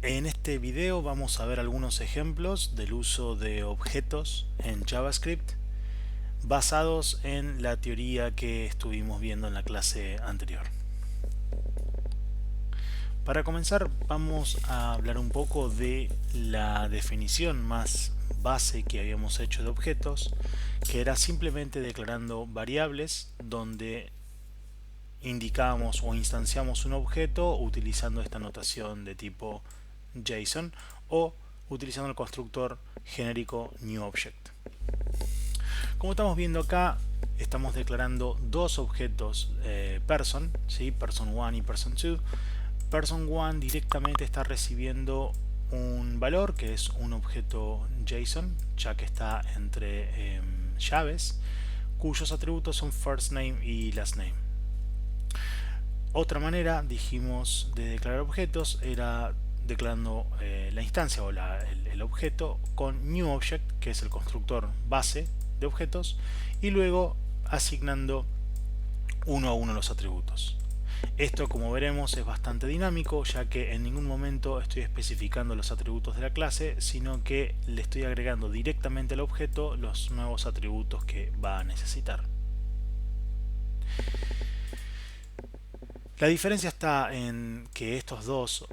En este video vamos a ver algunos ejemplos del uso de objetos en JavaScript basados en la teoría que estuvimos viendo en la clase anterior. Para comenzar vamos a hablar un poco de la definición más base que habíamos hecho de objetos, que era simplemente declarando variables donde indicamos o instanciamos un objeto utilizando esta notación de tipo JSON o utilizando el constructor genérico newObject. Como estamos viendo acá, estamos declarando dos objetos person, ¿sí? Person1 y person2. Person1 directamente está recibiendo un valor que es un objeto JSON, ya que está entre llaves, cuyos atributos son first name y last name. Otra manera, dijimos, de declarar objetos era declarando la instancia o el objeto con newObject, que es el constructor base de objetos, y luego asignando uno a uno los atributos. Esto, como veremos, es bastante dinámico, ya que en ningún momento estoy especificando los atributos de la clase, sino que le estoy agregando directamente al objeto los nuevos atributos que va a necesitar. La diferencia está en que estos dos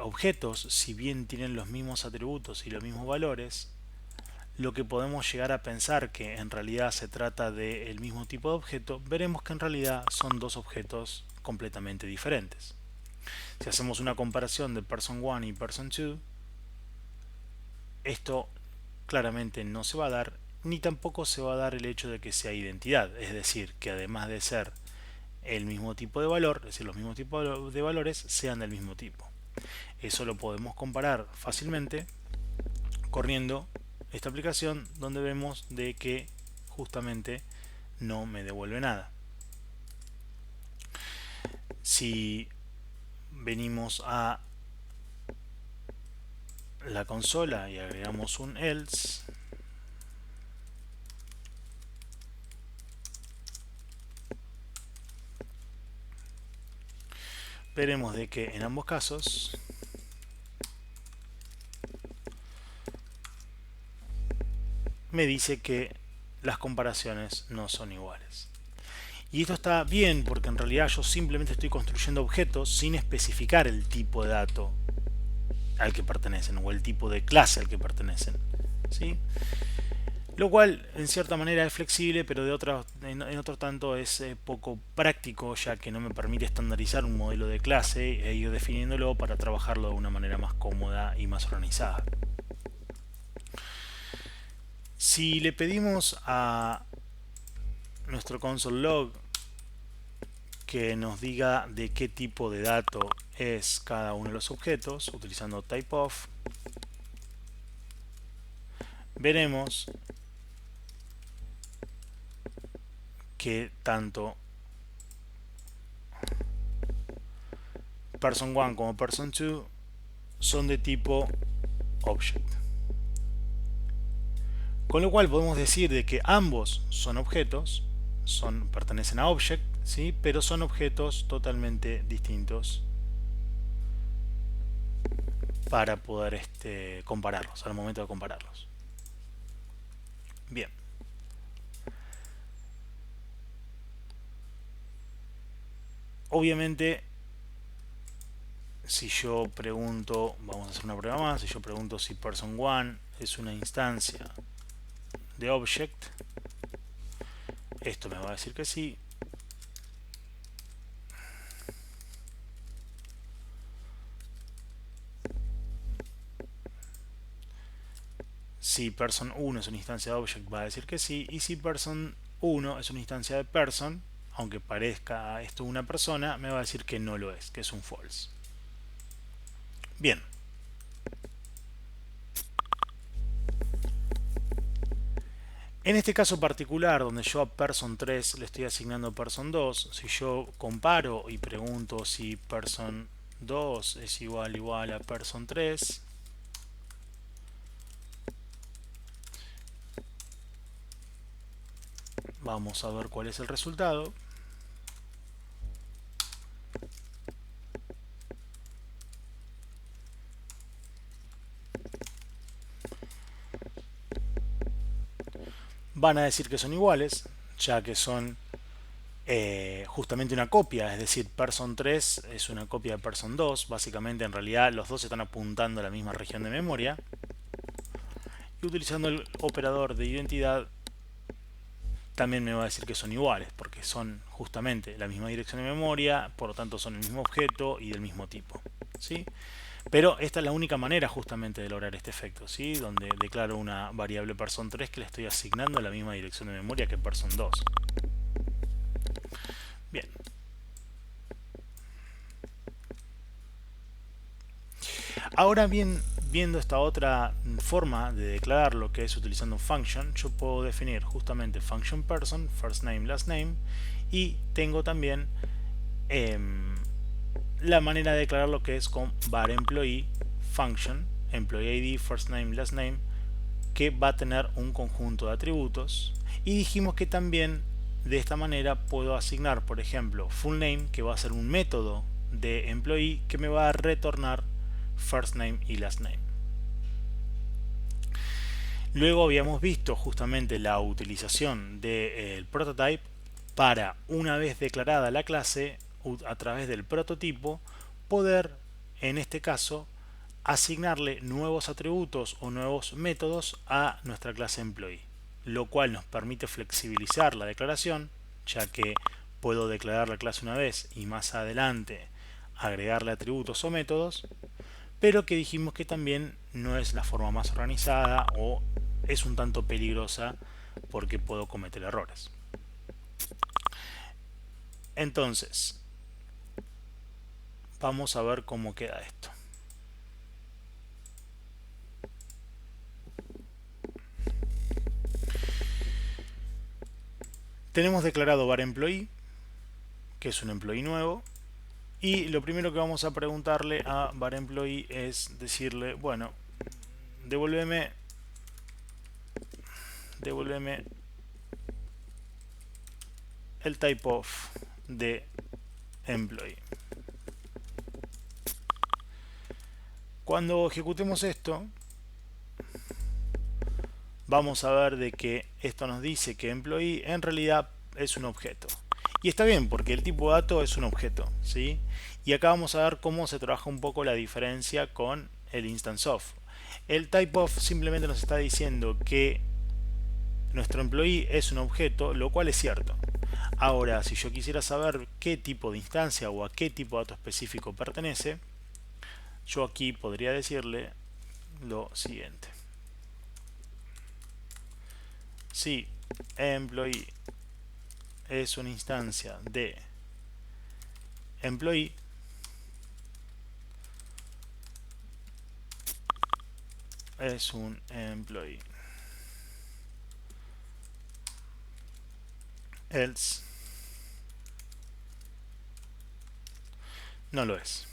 objetos, si bien tienen los mismos atributos y los mismos valores, lo que podemos llegar a pensar que en realidad se trata del mismo tipo de objeto, veremos que en realidad son dos objetos completamente diferentes. Si hacemos una comparación de person1 y person2, esto claramente no se va a dar, ni tampoco se va a dar el hecho de que sea identidad, es decir, que además de ser el mismo tipo de valor, es decir, los mismos tipos de valores sean del mismo tipo. Eso lo podemos comparar fácilmente corriendo esta aplicación, donde vemos de que justamente no me devuelve nada. Si venimos a la consola y agregamos un else, veremos de que en ambos casos me dice que las comparaciones no son iguales. Y esto está bien porque en realidad yo simplemente estoy construyendo objetos sin especificar el tipo de dato al que pertenecen o el tipo de clase al que pertenecen, ¿sí? Lo cual en cierta manera es flexible, pero en otro tanto es poco práctico, ya que no me permite estandarizar un modelo de clase e ir definiéndolo para trabajarlo de una manera más cómoda y más organizada. Si le pedimos a nuestro console log que nos diga de qué tipo de dato es cada uno de los objetos, utilizando typeof, veremos que tanto person1 como person2 son de tipo object. Con lo cual podemos decir de que ambos son objetos, pertenecen a object, ¿sí? Pero son objetos totalmente distintos para poder compararlos, al momento de compararlos. Bien. Obviamente, si yo pregunto, vamos a hacer una prueba más, si yo pregunto si person1 es una instancia de object, esto me va a decir que sí. Si person1 es una instancia de object, va a decir que sí. Y si person1 es una instancia de person, aunque parezca esto una persona, me va a decir que no lo es, que es un false. Bien. En este caso particular, donde yo a person3 le estoy asignando person2, si yo comparo y pregunto si person2 es igual a person3, vamos a ver cuál es el resultado. van a decir que son iguales, ya que son justamente una copia, es decir, person 3 es una copia de person 2, básicamente en realidad los dos están apuntando a la misma región de memoria, y utilizando el operador de identidad también me va a decir que son iguales, porque son justamente la misma dirección de memoria, por lo tanto son el mismo objeto y del mismo tipo, ¿sí? Pero esta es la única manera justamente de lograr este efecto, ¿sí? Donde declaro una variable person 3 que le estoy asignando la misma dirección de memoria que person 2. Bien. Ahora bien, viendo esta otra forma de declarar lo que es utilizando un function, yo puedo definir justamente function person, first name, last name, y tengo también la manera de declarar lo que es con var employee function, employee ID, first name, last name, que va a tener un conjunto de atributos, y dijimos que también de esta manera puedo asignar, por ejemplo, full name, que va a ser un método de employee que me va a retornar first name y last name. Luego habíamos visto justamente la utilización del prototype para, una vez declarada la clase, a través del prototipo, poder, en este caso, asignarle nuevos atributos o nuevos métodos a nuestra clase employee, lo cual nos permite flexibilizar la declaración, ya que puedo declarar la clase una vez y más adelante agregarle atributos o métodos, pero que dijimos que también no es la forma más organizada o es un tanto peligrosa porque puedo cometer errores. Entonces, vamos a ver cómo queda esto. Tenemos declarado var employee, que es un employee nuevo, y lo primero que vamos a preguntarle a var employee es decirle, bueno, devuélveme el type of de employee. Cuando ejecutemos esto, vamos a ver de que esto nos dice que employee en realidad es un objeto. Y está bien, porque el tipo de dato es un objeto, ¿sí? Y acá vamos a ver cómo se trabaja un poco la diferencia con el instance of. El type of simplemente nos está diciendo que nuestro employee es un objeto, lo cual es cierto. Ahora, si yo quisiera saber qué tipo de instancia o a qué tipo de dato específico pertenece, yo aquí podría decirle lo siguiente. Si employee es una instancia de employee, es un employee. Else no lo es.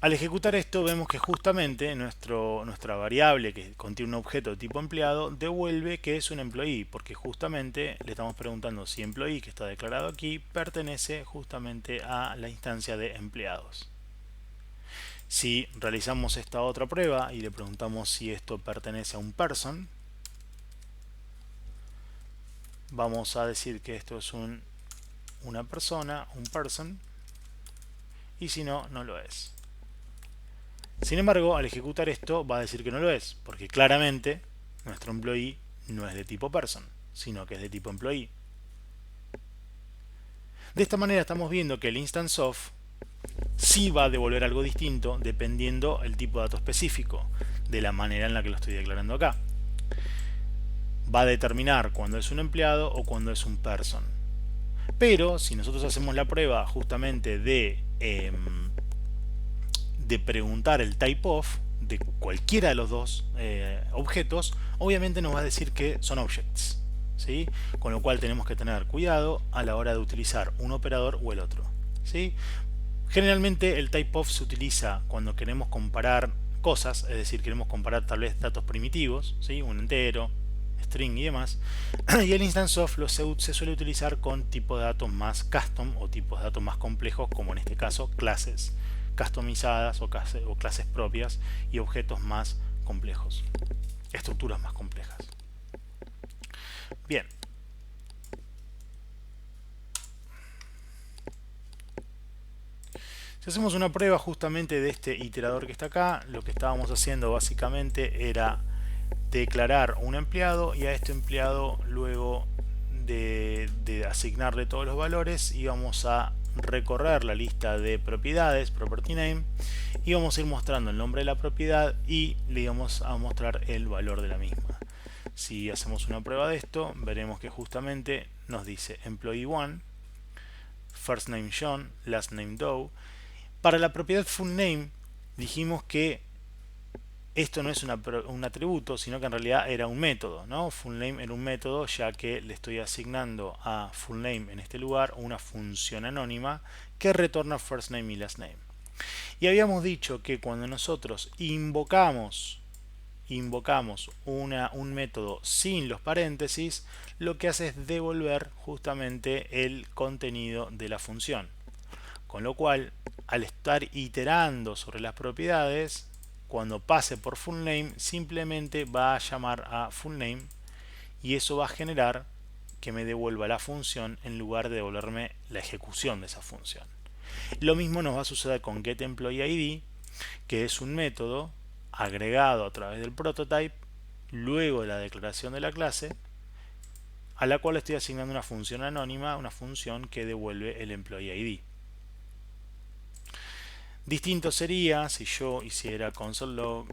Al ejecutar esto vemos que justamente nuestra variable que contiene un objeto de tipo empleado devuelve que es un employee, porque justamente le estamos preguntando si employee, que está declarado aquí, pertenece justamente a la instancia de empleados. Si realizamos esta otra prueba y le preguntamos si esto pertenece a un person, vamos a decir que esto es una persona, un person, y si no, no lo es. Sin embargo, al ejecutar esto va a decir que no lo es, porque claramente nuestro employee no es de tipo person, sino que es de tipo employee. De esta manera estamos viendo que el instance of sí va a devolver algo distinto dependiendo el tipo de dato específico, de la manera en la que lo estoy declarando acá. Va a determinar cuando es un empleado o cuando es un person. Pero si nosotros hacemos la prueba justamente de preguntar el type of de cualquiera de los dos objetos, obviamente nos va a decir que son objects, ¿sí? Con lo cual tenemos que tener cuidado a la hora de utilizar un operador o el otro, ¿sí? Generalmente el type of se utiliza cuando queremos comparar cosas, es decir, queremos comparar tal vez datos primitivos, ¿sí? Un entero, string y demás. Y el instance of se suele utilizar con tipos de datos más custom o tipos de datos más complejos, como en este caso clases customizadas o clases propias y objetos más complejos, estructuras más complejas. Bien. Si hacemos una prueba justamente de este iterador que está acá, lo que estábamos haciendo básicamente era declarar un empleado, y a este empleado, luego de asignarle todos los valores, íbamos a recorrer la lista de propiedades, property name, y vamos a ir mostrando el nombre de la propiedad y le íbamos a mostrar el valor de la misma. Si hacemos una prueba de esto, veremos que justamente nos dice employee 1, first name John, last name Doe. Para la propiedad full name dijimos que esto no es un atributo, sino que en realidad era un método, ¿no? Full name era un método, ya que le estoy asignando a full name en este lugar una función anónima que retorna first name y last name. Y habíamos dicho que cuando nosotros invocamos un método sin los paréntesis, lo que hace es devolver justamente el contenido de la función. Con lo cual, al estar iterando sobre las propiedades, cuando pase por full name, simplemente va a llamar a full name, y eso va a generar que me devuelva la función en lugar de devolverme la ejecución de esa función. Lo mismo nos va a suceder con getEmployeeID, que es un método agregado a través del prototype luego de la declaración de la clase, a la cual estoy asignando una función anónima, una función que devuelve el employee ID. Distinto sería si yo hiciera console log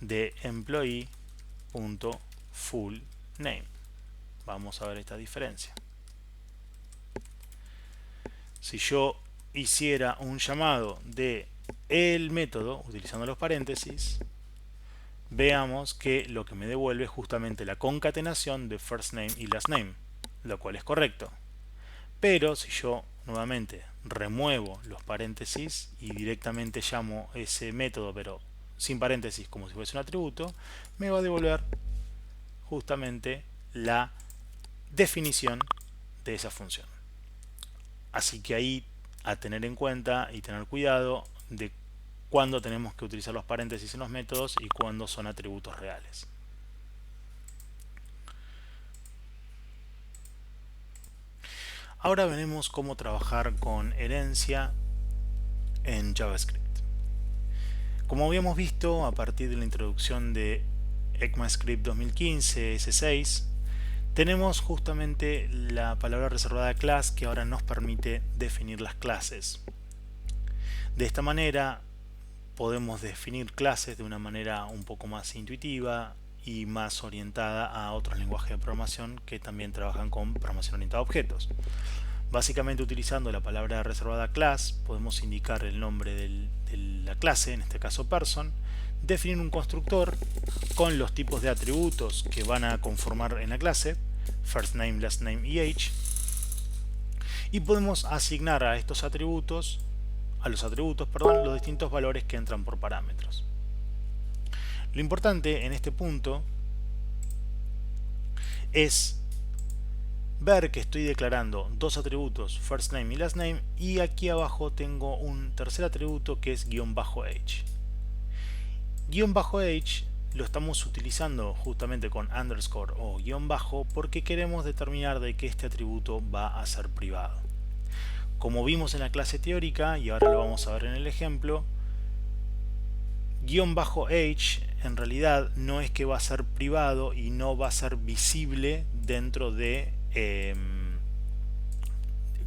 de employee.fullName. Vamos a ver esta diferencia. Si yo hiciera un llamado de el método utilizando los paréntesis, veamos que lo que me devuelve es justamente la concatenación de first name y last name, lo cual es correcto. Pero si yo nuevamente remuevo los paréntesis y directamente llamo ese método pero sin paréntesis como si fuese un atributo, me va a devolver justamente la definición de esa función. Así que ahí a tener en cuenta y tener cuidado de cuándo tenemos que utilizar los paréntesis en los métodos y cuándo son atributos reales. Ahora veremos cómo trabajar con herencia en JavaScript. Como habíamos visto a partir de la introducción de ECMAScript 2015 S6, tenemos justamente la palabra reservada class, que ahora nos permite definir las clases. De esta manera podemos definir clases de una manera un poco más intuitiva y más orientada a otros lenguajes de programación que también trabajan con programación orientada a objetos. Básicamente, utilizando la palabra reservada class, podemos indicar el nombre de la clase, en este caso person, definir un constructor con los tipos de atributos que van a conformar en la clase, first name, last name y age, y podemos asignar a estos atributos, los distintos valores que entran por parámetros. Lo importante en este punto es ver que estoy declarando dos atributos, first name y last name, y aquí abajo tengo un tercer atributo que es _age. _age lo estamos utilizando justamente con underscore o guión bajo porque queremos determinar de que este atributo va a ser privado. Como vimos en la clase teórica, y ahora lo vamos a ver en el ejemplo, _age en realidad no es que va a ser privado y no va a ser visible dentro de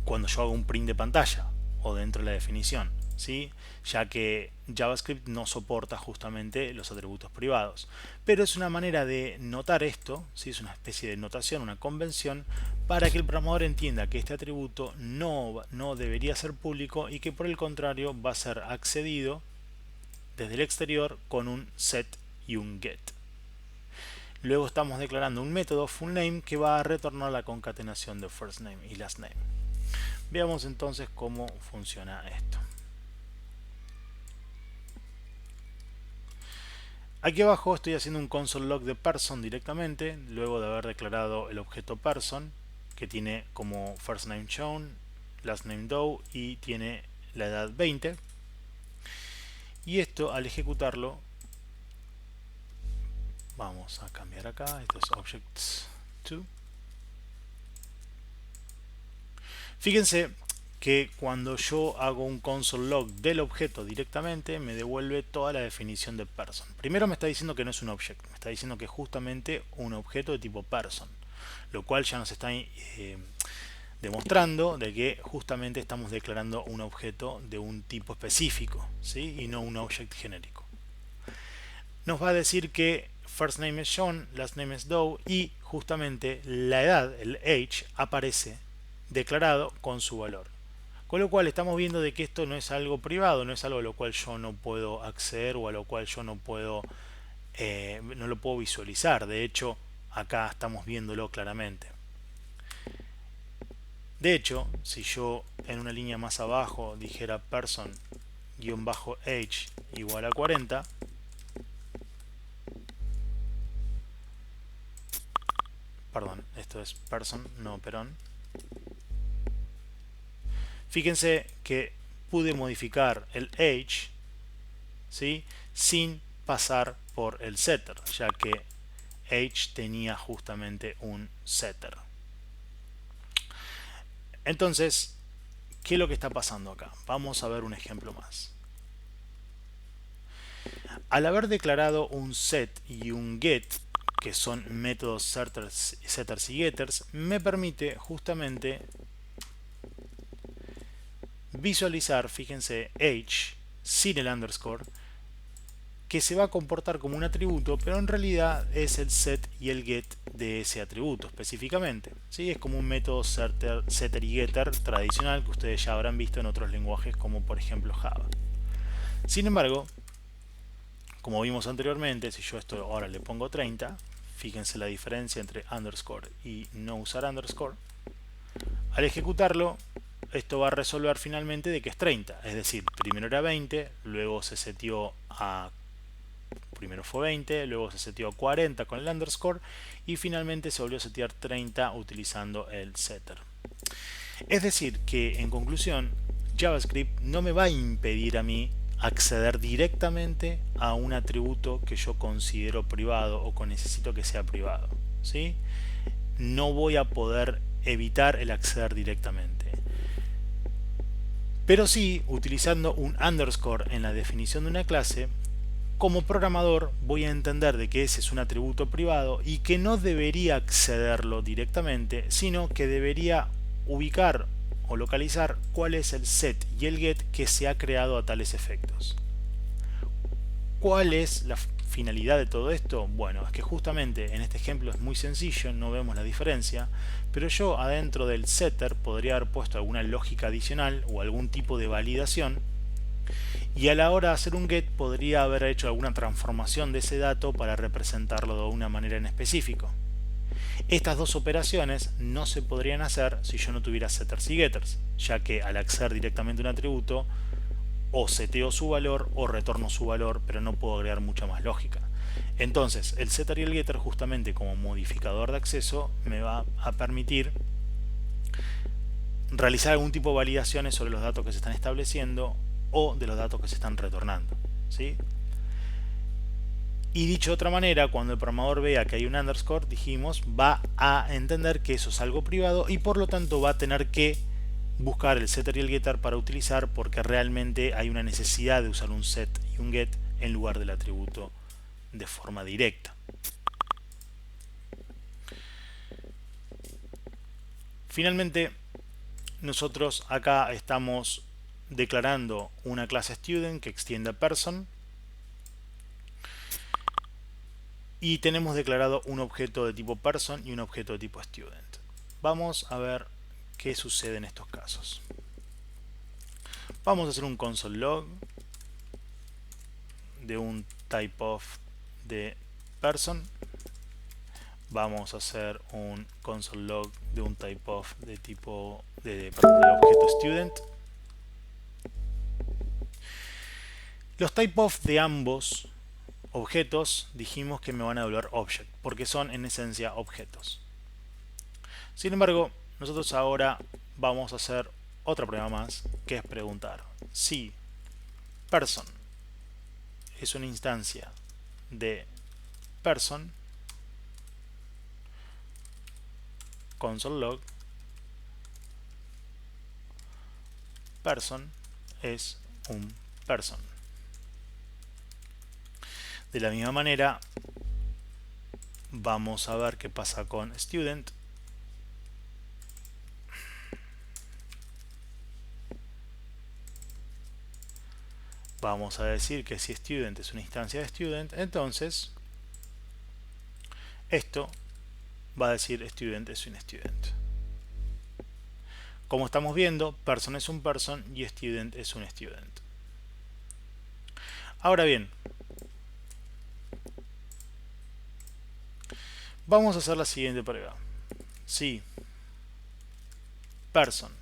cuando yo hago un print de pantalla o dentro de la definición, ¿sí? Ya que JavaScript no soporta justamente los atributos privados. Pero es una manera de notar esto, ¿sí? Es una especie de notación, una convención, para que el programador entienda que este atributo no debería ser público y que por el contrario va a ser accedido desde el exterior con un set y un get. Luego estamos declarando un método fullName que va a retornar la concatenación de first name y last name. Veamos entonces cómo funciona esto. Aquí abajo estoy haciendo un console log de person directamente, luego de haber declarado el objeto person, que tiene como first name shown, last name Doe y tiene la edad 20. Y esto al ejecutarlo, vamos a cambiar acá, esto es objects2. Fíjense que cuando yo hago un console log del objeto directamente, me devuelve toda la definición de person. Primero me está diciendo que no es un object, me está diciendo que es justamente un objeto de tipo person, lo cual ya nos está demostrando de que justamente estamos declarando un objeto de un tipo específico, ¿sí? Y no un object genérico. Nos va a decir que first name es John, last name es Doe y justamente la edad, el age, aparece declarado con su valor. Con lo cual estamos viendo de que esto no es algo privado, no es algo a lo cual yo no puedo acceder o a lo cual yo no lo puedo visualizar. De hecho, acá estamos viéndolo claramente. De hecho, si yo en una línea más abajo dijera person-age igual a 40, perdón, esto es person, no perón. Fíjense que pude modificar el age, ¿sí?, sin pasar por el setter, ya que age tenía justamente un setter. Entonces, ¿qué es lo que está pasando acá? Vamos a ver un ejemplo más. Al haber declarado un set y un get, que son métodos setters y getters, me permite justamente visualizar, fíjense, age sin el underscore, que se va a comportar como un atributo, pero en realidad es el set y el get de ese atributo específicamente. ¿Sí? Es como un método setter y getter tradicional que ustedes ya habrán visto en otros lenguajes como por ejemplo Java. Sin embargo, como vimos anteriormente, si yo esto ahora le pongo 30, fíjense la diferencia entre underscore y no usar underscore. Al ejecutarlo, esto va a resolver finalmente de que es 30, es decir, primero era 20, luego se seteó a primero fue 20, luego se seteó a 40 con el underscore y finalmente se volvió a setear 30 utilizando el setter. Es decir que en conclusión, JavaScript no me va a impedir a mí acceder directamente a un atributo que yo considero privado o que necesito que sea privado, ¿sí? No voy a poder evitar el acceder directamente. Pero sí, utilizando un underscore en la definición de una clase, como programador voy a entender de que ese es un atributo privado y que no debería accederlo directamente, sino que debería ubicar o localizar cuál es el set y el get que se ha creado a tales efectos. ¿Cuál es la finalidad de todo esto? Bueno, es que justamente en este ejemplo es muy sencillo, no vemos la diferencia, pero yo adentro del setter podría haber puesto alguna lógica adicional o algún tipo de validación, y a la hora de hacer un get podría haber hecho alguna transformación de ese dato para representarlo de una manera en específico. Estas dos operaciones no se podrían hacer si yo no tuviera setters y getters, ya que al acceder directamente a un atributo o seteo su valor o retorno su valor, pero no puedo agregar mucha más lógica. Entonces el setter y el getter, justamente como modificador de acceso, me va a permitir realizar algún tipo de validaciones sobre los datos que se están estableciendo o de los datos que se están retornando, ¿sí? Y dicho de otra manera, cuando el programador vea que hay un underscore, dijimos, va a entender que eso es algo privado y por lo tanto va a tener que buscar el setter y el getter para utilizar, porque realmente hay una necesidad de usar un set y un get en lugar del atributo de forma directa. Finalmente, nosotros acá estamos declarando una clase student que extiende a person y tenemos declarado un objeto de tipo person y un objeto de tipo student. Vamos a ver qué sucede en estos casos. Vamos a hacer un console log de un typeof de person. Vamos a hacer un console log de un typeof de tipo de objeto student. Los typeof de ambos objetos dijimos que me van a devolver object, porque son en esencia objetos. Sin embargo, nosotros ahora vamos a hacer otra prueba más, que es preguntar si person es una instancia de person, console log, person es un person. De la misma manera, vamos a ver qué pasa con student. Vamos a decir que si student es una instancia de student, entonces esto va a decir student es un student. Como estamos viendo, person es un person y student es un student. Ahora bien, vamos a hacer la siguiente prueba. Si person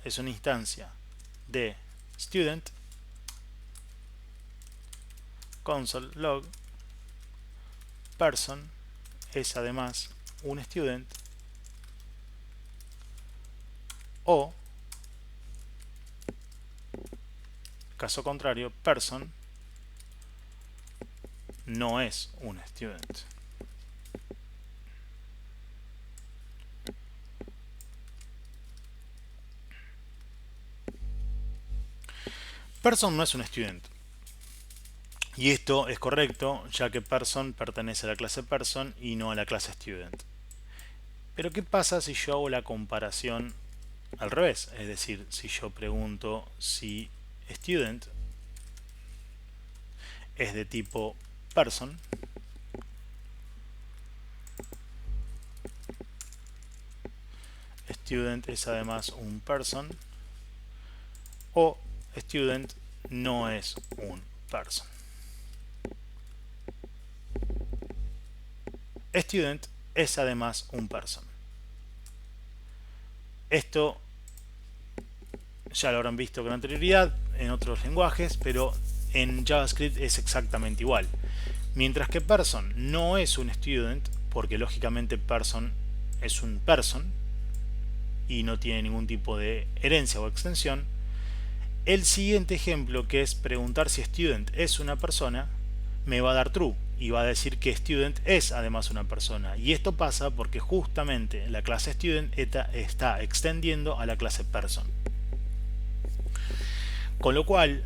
es una instancia de student, console log person es además un student, o caso contrario, person no es un student. Person no es un student. Y esto es correcto, ya que person pertenece a la clase person y no a la clase student. Pero ¿qué pasa si yo hago la comparación al revés? Es decir, si yo pregunto si student es de tipo person, student es además un person, o student no es un person. Student es además un person. Esto ya lo habrán visto con anterioridad en otros lenguajes, pero en JavaScript es exactamente igual. Mientras que person no es un student, porque lógicamente person es un person y no tiene ningún tipo de herencia o extensión, el siguiente ejemplo, que es preguntar si student es una persona, me va a dar true y va a decir que student es además una persona. Y esto pasa porque justamente la clase student está extendiendo a la clase person. Con lo cual,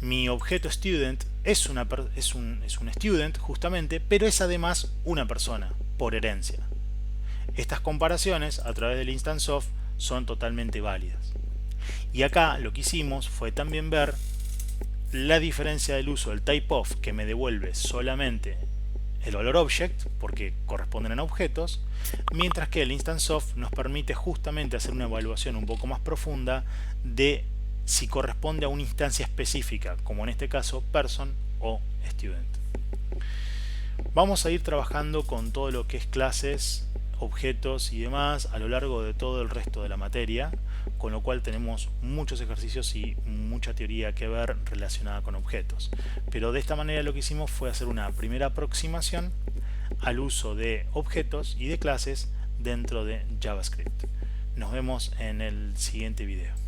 mi objeto student es un student justamente, pero es además una persona por herencia. Estas comparaciones a través del instance of son totalmente válidas. Y acá lo que hicimos fue también ver la diferencia del uso del typeof, que me devuelve solamente el valor object porque corresponden a objetos, mientras que el instance of nos permite justamente hacer una evaluación un poco más profunda de si corresponde a una instancia específica, como en este caso person o student. Vamos a ir trabajando con todo lo que es clases, objetos y demás a lo largo de todo el resto de la materia, con lo cual tenemos muchos ejercicios y mucha teoría que ver relacionada con objetos. Pero de esta manera lo que hicimos fue hacer una primera aproximación al uso de objetos y de clases dentro de JavaScript. Nos vemos en el siguiente video.